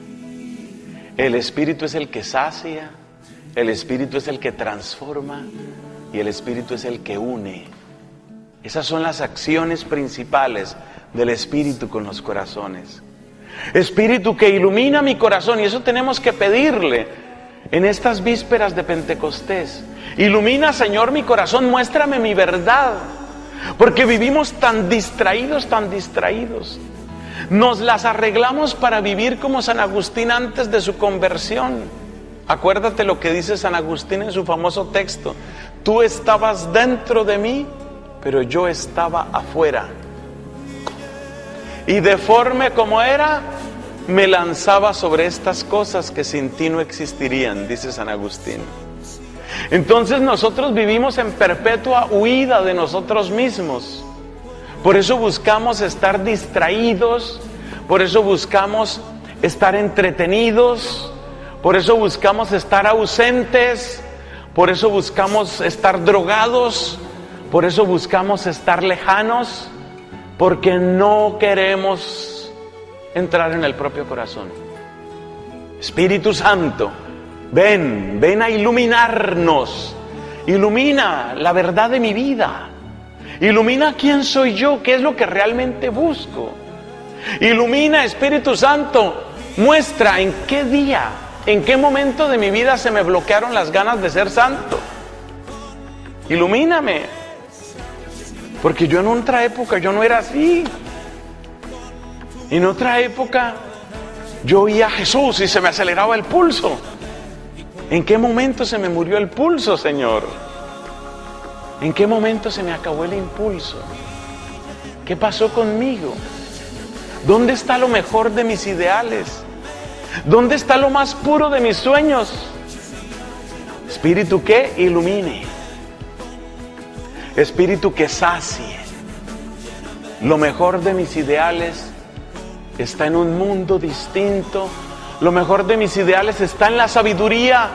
El Espíritu es el que sacia. El Espíritu es el que transforma. Y el Espíritu es el que une. Esas son las acciones principales del Espíritu con los corazones. Espíritu que ilumina mi corazón, y eso tenemos que pedirle en estas vísperas de Pentecostés. Ilumina, Señor, mi corazón, muéstrame mi verdad, porque vivimos tan distraídos, tan distraídos. Nos las arreglamos para vivir como San Agustín antes de su conversión. Acuérdate lo que dice San Agustín en su famoso texto: tú estabas dentro de mí, pero yo estaba afuera. Y deforme como era, me lanzaba sobre estas cosas que sin ti no existirían, dice San Agustín. Entonces nosotros vivimos en perpetua huida de nosotros mismos. Por eso buscamos estar distraídos, por eso buscamos estar entretenidos, por eso buscamos estar ausentes, por eso buscamos estar drogados, por eso buscamos estar lejanos, porque no queremos entrar en el propio corazón. Espíritu Santo, ven a iluminarnos. Ilumina la verdad de mi vida. Ilumina quién soy yo, qué es lo que realmente busco. Ilumina, Espíritu Santo, muestra en qué día, en qué momento de mi vida se me bloquearon las ganas de ser santo. Ilumíname. Porque yo en otra época yo no era así. En otra época yo oía a Jesús y se me aceleraba el pulso. ¿En qué momento se me murió el pulso, Señor? ¿En qué momento se me acabó el impulso? ¿Qué pasó conmigo? ¿Dónde está lo mejor de mis ideales? ¿Dónde está lo más puro de mis sueños? Espíritu que ilumine. Espíritu que sacie. Lo mejor de mis ideales está en un mundo distinto. Lo mejor de mis ideales está en la sabiduría.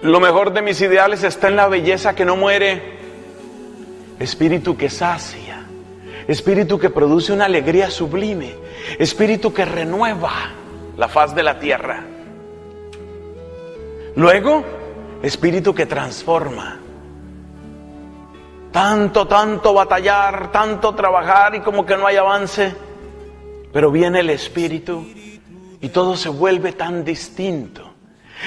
Lo mejor de mis ideales está en la belleza que no muere. Espíritu que sacia. Espíritu que produce una alegría sublime. Espíritu que renueva la faz de la tierra. Luego, espíritu que transforma. Tanto batallar, tanto trabajar y como que no hay avance. Pero viene el espíritu y todo se vuelve tan distinto.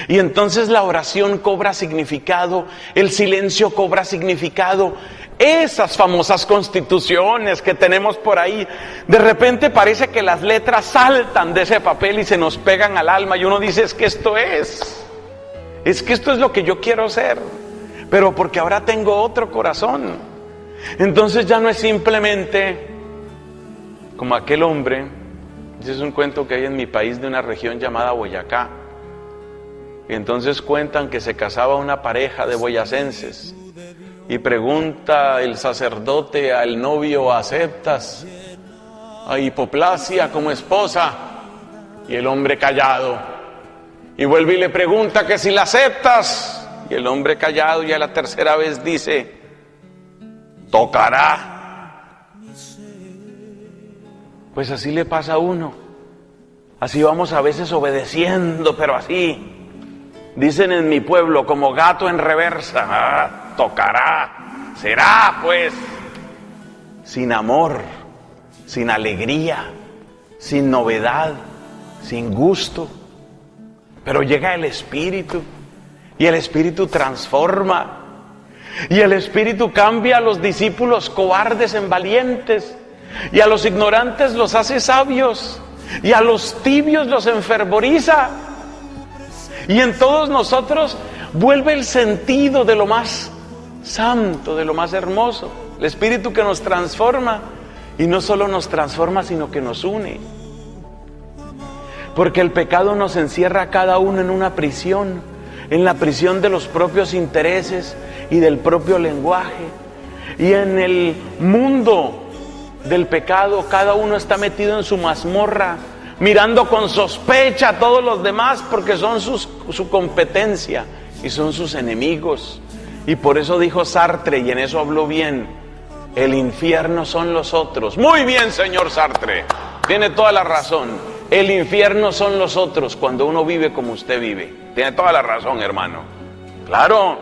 Y entonces la oración cobra significado, el silencio cobra significado. Esas famosas constituciones que tenemos por ahí, de repente parece que las letras saltan de ese papel y se nos pegan al alma y uno dice, es que esto es lo que yo quiero ser, pero porque ahora tengo otro corazón. Entonces ya no es simplemente como aquel hombre, ese es un cuento que hay en mi país de una región llamada Boyacá, y entonces cuentan que se casaba una pareja de boyacenses, y pregunta el sacerdote al novio, ¿aceptas a Hipoplasia como esposa? Y el hombre callado. Y vuelve y le pregunta que si la aceptas. Y el hombre callado, y a la tercera vez dice, tocará. Pues así le pasa a uno. Así vamos a veces obedeciendo, pero así. Dicen en mi pueblo, como gato en reversa. Tocará, será pues, sin amor, sin alegría, sin novedad, sin gusto. Pero llega el Espíritu y el Espíritu transforma y el Espíritu cambia a los discípulos cobardes en valientes y a los ignorantes los hace sabios y a los tibios los enfervoriza y en todos nosotros vuelve el sentido de lo más santo, de lo más hermoso, el Espíritu que nos transforma, y no solo nos transforma, sino que nos une, porque el pecado nos encierra a cada uno en una prisión, en la prisión de los propios intereses y del propio lenguaje, y en el mundo del pecado cada uno está metido en su mazmorra, mirando con sospecha a todos los demás, porque son su competencia y son sus enemigos. Y por eso dijo Sartre, y en eso habló bien, el infierno son los otros. Muy bien, señor Sartre, tiene toda la razón. El infierno son los otros cuando uno vive como usted vive. Tiene toda la razón, hermano. Claro,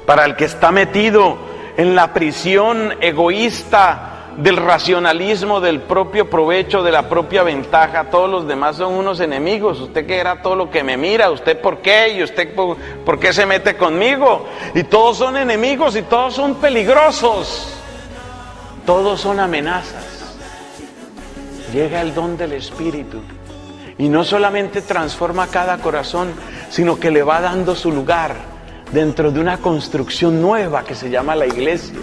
para el que está metido en la prisión egoísta del racionalismo, del propio provecho, de la propia ventaja, todos los demás son unos enemigos. Usted que era todo lo que me mira, usted por qué, y usted por qué se mete conmigo, y todos son enemigos y todos son peligrosos, todos son amenazas. Llega el don del Espíritu y no solamente transforma cada corazón, sino que le va dando su lugar dentro de una construcción nueva que se llama la iglesia.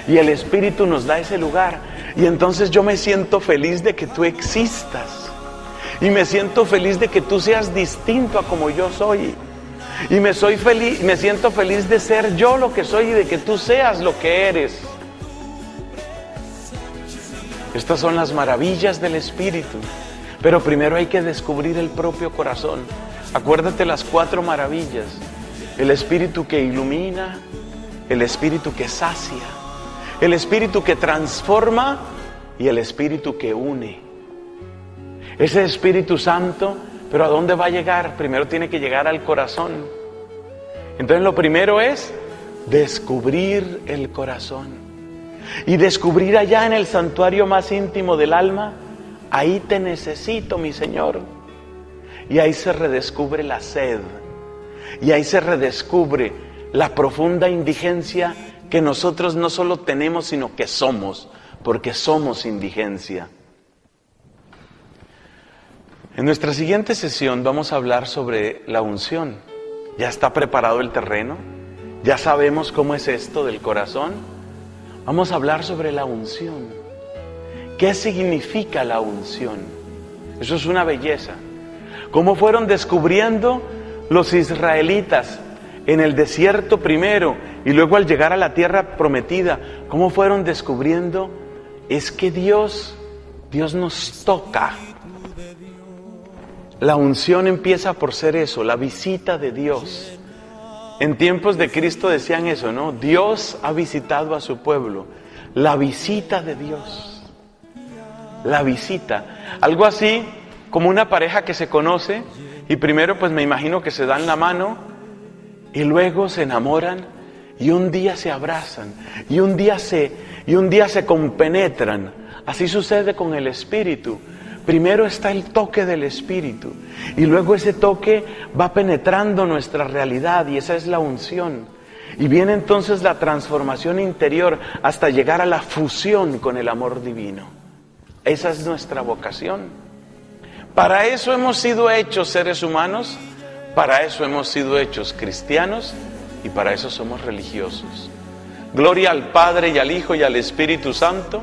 Y el Espíritu nos da ese lugar. Y entonces yo me siento feliz de que tú existas. Y me siento feliz de que tú seas distinto a como yo soy. Y me siento feliz de ser yo lo que soy y de que tú seas lo que eres. Estas son las maravillas del Espíritu. Pero primero hay que descubrir el propio corazón. Acuérdate las 4 maravillas. El Espíritu que ilumina, el Espíritu que sacia, el Espíritu que transforma y el Espíritu que une. Ese Espíritu Santo, ¿pero a dónde va a llegar? Primero tiene que llegar al corazón. Entonces lo primero es descubrir el corazón. Y descubrir allá en el santuario más íntimo del alma, ahí te necesito, mi Señor. Y ahí se redescubre la sed. Y ahí se redescubre la profunda indigencia que nosotros no solo tenemos, sino que somos, porque somos indigencia. En nuestra siguiente sesión vamos a hablar sobre la unción. ¿Ya está preparado el terreno? ¿Ya sabemos cómo es esto del corazón? Vamos a hablar sobre la unción. ¿Qué significa la unción? Eso es una belleza. ¿Cómo fueron descubriendo los israelitas en el desierto primero y luego al llegar a la tierra prometida? ¿Cómo fueron descubriendo? Es que Dios nos toca. La unción empieza por ser eso, la visita de Dios. En tiempos de Cristo decían eso, ¿no? Dios ha visitado a su pueblo. La visita de Dios. La visita. Algo así como una pareja que se conoce y primero pues me imagino que se dan la mano y luego se enamoran y un día se abrazan y un día se compenetran. Así sucede con el Espíritu. Primero está el toque del Espíritu y luego ese toque va penetrando nuestra realidad y esa es la unción. Y viene entonces la transformación interior hasta llegar a la fusión con el amor divino. Esa es nuestra vocación. Para eso hemos sido hechos seres humanos, para eso hemos sido hechos cristianos y para eso somos religiosos. Gloria al Padre y al Hijo y al Espíritu Santo,